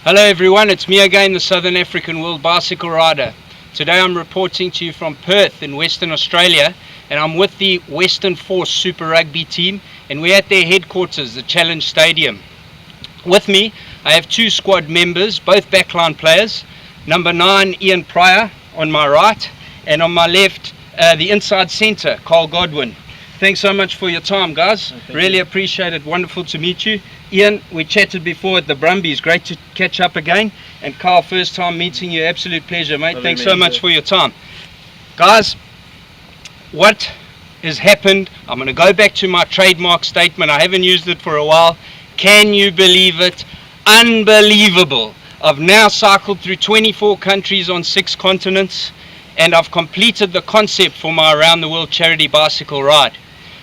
Hello everyone, it's me again, the Southern African World Bicycle Rider. Today I'm reporting to you from Perth in Western Australia, and I'm with the Western Force Super Rugby team, and we're at their headquarters, the Challenge Stadium. With me, I have two squad members, both backline players. Number 9, Ian Pryor, on my right, and on my left, the inside centre, Godwin. Thanks so much for your time, guys. Really appreciate it. Wonderful to meet you. Ian, we chatted before at the Brumbies. Great to catch up again. And Carl, first time meeting you. Absolute pleasure, mate. Thanks so much for your time. Guys, what has happened? I'm going to go back to my trademark statement. I haven't used it for a while. Can you believe it? Unbelievable. I've now cycled through 24 countries on 6 continents, and I've completed the concept for my Around the World charity bicycle ride.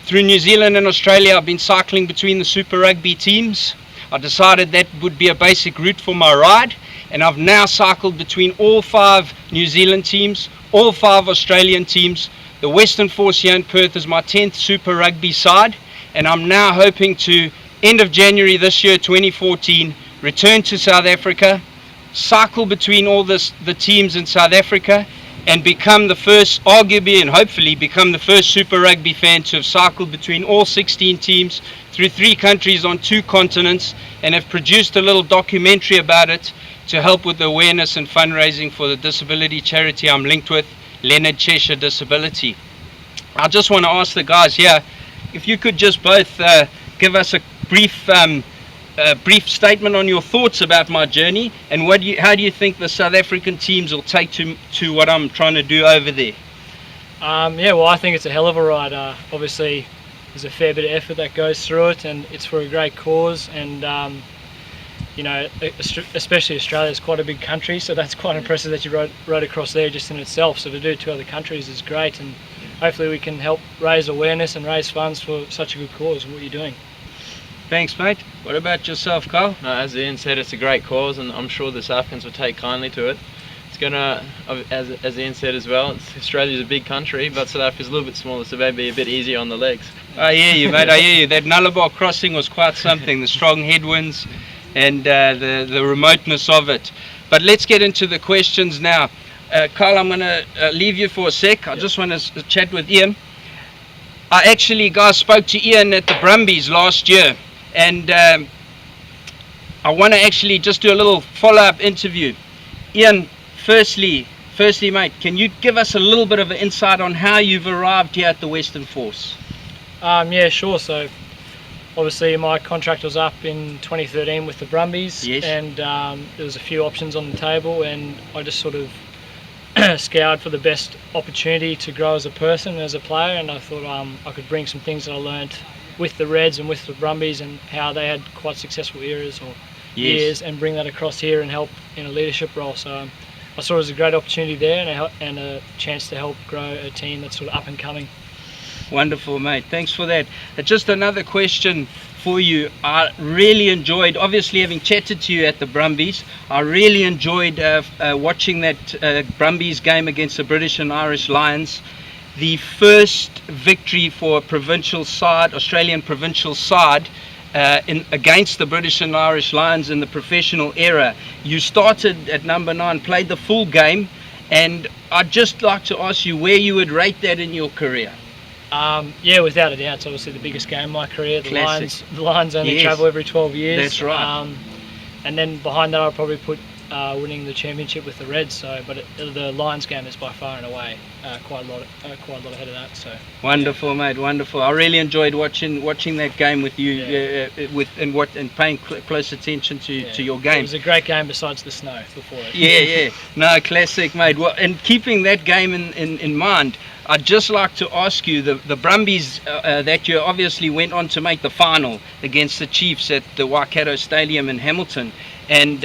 Through New Zealand and Australia, I've been cycling between the Super Rugby teams. I decided that would be a basic route for my ride, and I've now cycled between all 5 New Zealand teams, all 5 Australian teams. The Western Force here in Perth is my 10th Super Rugby side, and I'm now hoping to, end of January this year, 2014, return to South Africa, cycle between all the teams in South Africa, and become the first, arguably and hopefully become the first Super Rugby fan to have cycled between all 16 teams through 3 countries on 2 continents, and have produced a little documentary about it to help with the awareness and fundraising for the disability charity I'm linked with, Leonard Cheshire Disability. I just want to ask the guys here, if you could just both give us a brief statement on your thoughts about my journey, and how do you think the South African teams will take to what I'm trying to do over there? Yeah, well, I think it's a hell of a ride. Obviously, there's a fair bit of effort that goes through it, and it's for a great cause. And you know, especially Australia is quite a big country, so that's quite impressive that you rode across there just in itself. So to do 2 other countries is great, and hopefully we can help raise awareness and raise funds for such a good cause. What you're doing. Thanks, mate. What about yourself, Carl? No, as Ian said, it's a great cause, and I'm sure the South Africans will take kindly to it. It's going to, as Ian said as well, Australia's a big country, but South Africa's a little bit smaller, so maybe a bit easier on the legs. I hear you, mate. I hear you. That Nullarbor crossing was quite something. The strong headwinds and the remoteness of it. But let's get into the questions now. Carl, I'm going to leave you for a sec. I just want to chat with Ian. I actually, guys, spoke to Ian at the Brumbies last year. And I want to actually just do a little follow-up interview. Ian, firstly, mate, can you give us a little bit of an insight on how you've arrived here at the Western Force? Yeah, sure. So obviously my contract was up in 2013 with the Brumbies. Yes. And there was a few options on the table, and I just sort of scoured for the best opportunity to grow as a person, as a player, and I thought I could bring some things that I learned with the Reds and with the Brumbies and how they had quite successful years, and bring that across here and help in a leadership role. So I saw it as a great opportunity there, and a chance to help grow a team that's sort of up and coming. Wonderful, mate. Thanks for that. Just another question for you. I really enjoyed, obviously having chatted to you at the Brumbies, I really enjoyed watching that Brumbies game against the British and Irish Lions. The first victory for a provincial side, Australian provincial side, against the British and Irish Lions in the professional era. You started at number 9, played the full game, and I'd just like to ask you where you would rate that in your career. Yeah, without a doubt, it's obviously the biggest game in my career. The Lions only travel every 12 years. That's right. And then behind that, I'll probably put winning the championship with the Reds. But the Lions game is by far and away quite a lot ahead of that. So wonderful, mate, wonderful. I really enjoyed watching that game with you, and paying close attention to your game. It was a great game besides the snow before it. Yeah. No, classic, mate. Well, and keeping that game in mind, I'd just like to ask you, the Brumbies that year obviously went on to make the final against the Chiefs at the Waikato Stadium in Hamilton. And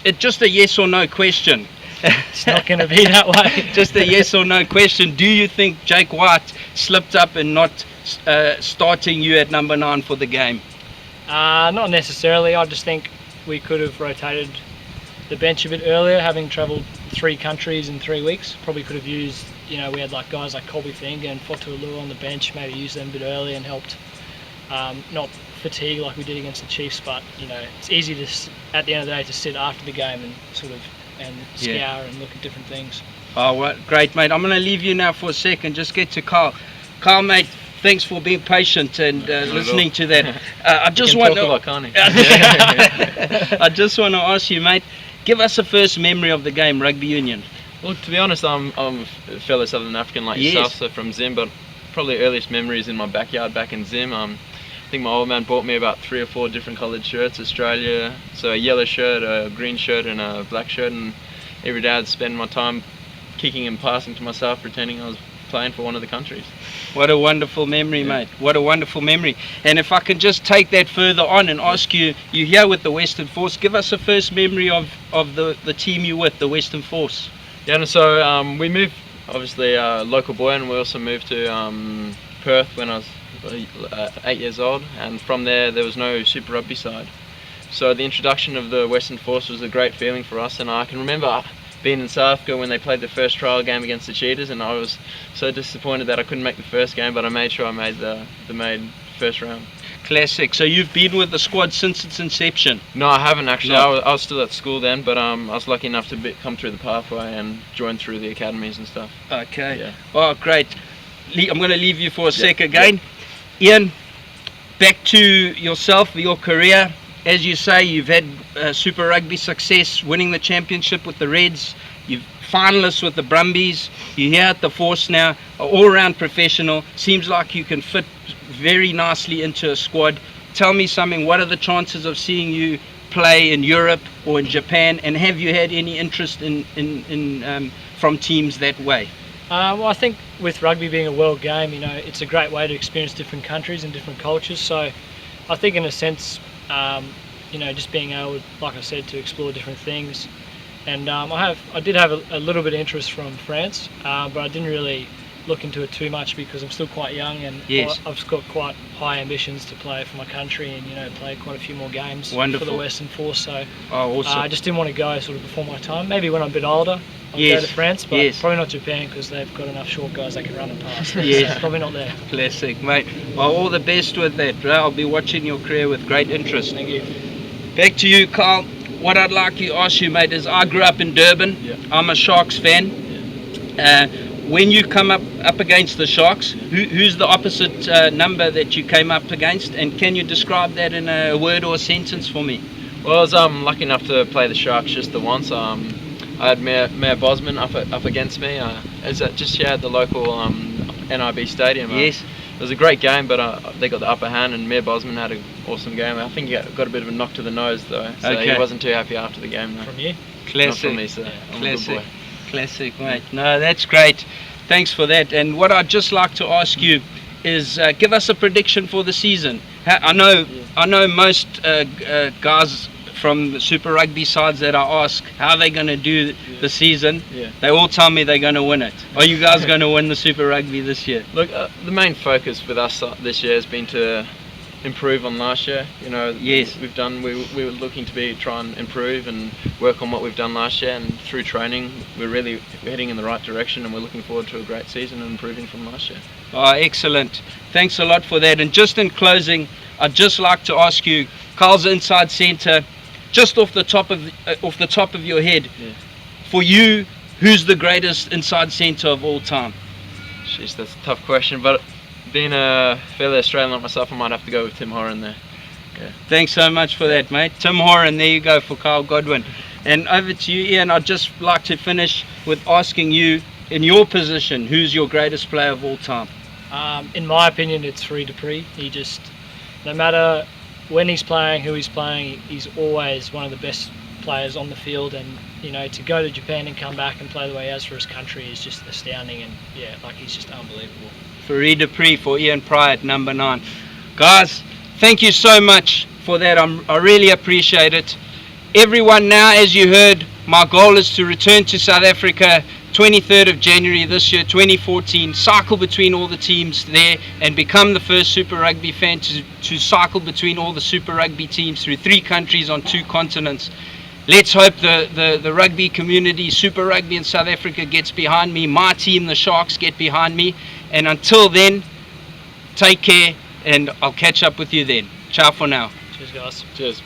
it's just a yes or no question. It's not going to be that way. Just a yes or no question. Do you think Jake White slipped up in not starting you at number 9 for the game? Not necessarily. I just think we could have rotated the bench a bit earlier, having travelled 3 countries in 3 weeks. Probably could have used, we had guys like Colby Finger and Fotualu on the bench, maybe use them a bit early and helped not fatigue like we did against the Chiefs, but it's easy to at the end of the day to sit after the game and sort of scour and look at different things. Oh, what great, mate. I'm going to leave you now for a second. Just get to Carl. Carl, mate, thanks for being patient and listening to that. I just want to. I just want to ask you, mate. Give us a first memory of the game, rugby union. Well, to be honest, I'm a fellow Southern African like yourself, so from Zim, but probably earliest memories in my backyard back in Zim. I think my old man bought me about 3 or 4 different coloured shirts, Australia, so a yellow shirt, a green shirt and a black shirt, and every day I'd spend my time kicking and passing to myself, pretending I was playing for one of the countries. What a wonderful memory, mate. What a wonderful memory. And if I can just take that further on and ask you, you're here with the Western Force, give us a first memory of the team you're with, the Western Force. Yeah, and so we moved, obviously local boy, and we also moved to Perth when I was 8 years old, and from there was no Super Rugby side. So the introduction of the Western Force was a great feeling for us, and I can remember being in South Africa when they played the first trial game against the Cheetahs, and I was so disappointed that I couldn't make the first game, but I made sure I made the first round. Classic. So you've been with the squad since its inception? No, I haven't actually. No. I was still at school then, but I was lucky enough to come through the pathway and join through the academies and stuff. Okay. Yeah. Oh, great. I'm going to leave you for a sec again. Ian, back to yourself, your career. As you say, you've had Super Rugby success, winning the championship with the Reds. You've finalists with the Brumbies. You're here at the Force now, an all-round professional. Seems like you can fit very nicely into a squad. Tell me something. What are the chances of seeing you play in Europe or in Japan? And have you had any interest in from teams that way? Well, I think with rugby being a world game, it's a great way to experience different countries and different cultures. So I think in a sense, just being able, like I said, to explore different things. And I did have a little bit of interest from France, but I didn't really look into it too much because I'm still quite young, and yes. I've got quite high ambitions to play for my country and play quite a few more games Wonderful. for the Western Force. So awesome. I just didn't want to go sort of before my time. Maybe when I'm a bit older, I'll yes. go to France, but yes. probably not Japan because they've got enough short guys that can run and pass. Yes. So probably not there. Classic, mate. Well, all the best with that. I'll be watching your career with great interest. Thank you. Back to you, Carl. What I'd like to ask you, mate, is I grew up in Durban. Yeah. I'm a Sharks fan. Yeah. When you come up against the Sharks, who's the opposite number that you came up against? And can you describe that in a word or a sentence for me? Well, I was lucky enough to play the Sharks just the once. I had Mayor Bosman up against me. Just here at the local NIB Stadium. Yes. It was a great game, but they got the upper hand, and Mayor Bosman had an awesome game. I think he got a bit of a knock to the nose, though, so okay. He wasn't too happy after the game. Though. From you? Classic. Not from me, so I'm a good boy. Classic, mate. No, that's great. Thanks for that. And what I'd just like to ask you is give us a prediction for the season. I know most guys from the Super Rugby sides that I ask how they're going to do the season, they all tell me they're going to win it. Are you guys going to win the Super Rugby this year? Look, the main focus with us this year has been to improve on last year. Yes. We were looking to try and improve and work on what we've done last year, and through training we're heading in the right direction, and we're looking forward to a great season and improving from last year. Oh, excellent. Thanks a lot for that. And just in closing, I'd just like to ask you, Carl's inside centre, just off the top of your head, for you, who's the greatest inside centre of all time? Jeez, that's a tough question, but being a fellow Australian like myself, I might have to go with Tim Horan there. Yeah. Thanks so much for that, mate. Tim Horan, there you go for Carl Godwin. And over to you, Ian. I'd just like to finish with asking you, in your position, who's your greatest player of all time? In my opinion, it's Fourie du Preez. He just, no matter when he's playing, who he's playing, he's always one of the best players on the field, and to go to Japan and come back and play the way he has for his country is just astounding, and he's just unbelievable. Fourie du Preez for Ian Pryor at number 9. Guys, thank you so much for that. I really appreciate it. Everyone now, as you heard, my goal is to return to South Africa 23rd of January this year, 2014, cycle between all the teams there and become the first Super Rugby fan to cycle between all the Super Rugby teams through 3 countries on 2 continents. Let's hope the rugby community, Super Rugby in South Africa, gets behind me. My team, the Sharks, get behind me. And until then, take care. and I'll catch up with you then. Ciao for now. Cheers, guys. Cheers.